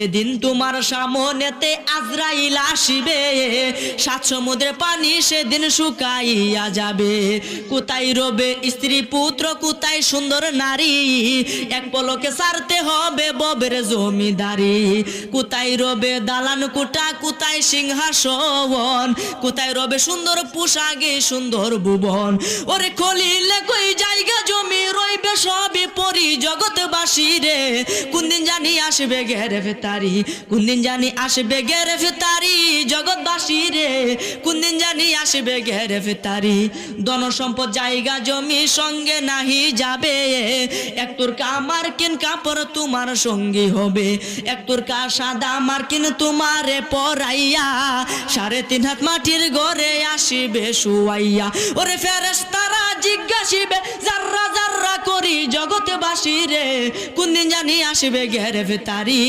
দিন তোমার সামনেতে আজরাইল আসিবে, সাত সমুদ্রের পানি সেদিন শুকাইয়া যাবে। কোথায় রবে স্ত্রী পুত্র, কোথায় সুন্দর নারী, এক পলকে ছাড়তে হবে ববের জমিদারি। কোথায় রবে দালান কোঠা, কোথায় সিংহাসন, কোথায় রবে সুন্দর পোশাকে সুন্দর ভুবন। ওরে খলিলে কই জায়গা জমি রইবে সবই পরি জগৎবাসী রে, কোন দিন জানি আসবে গ্রেফতারি, কোন দিন জানি আসবে গ্রেফতারি জগৎবাসী রে, কোন দিন জানি আসবে গ্রেফতারি। ধন সম্পদ জায়গা জমি সঙ্গে নাহি যাবে, এক তোরকা মার্কিন কাপড় তোমার সঙ্গী হবে, এক তোরকা সাদা মার্কিন তোমারে পরাইয়া, 3.5 হাত মাটির ঘরে আসিবে শুয়াইয়া। ওরে ফেরেশতারা জিজ্ঞাসিবে জাররা জাররা করি জগৎবাসী রে, কোন দিন জানি আসবে গ্রেফতারি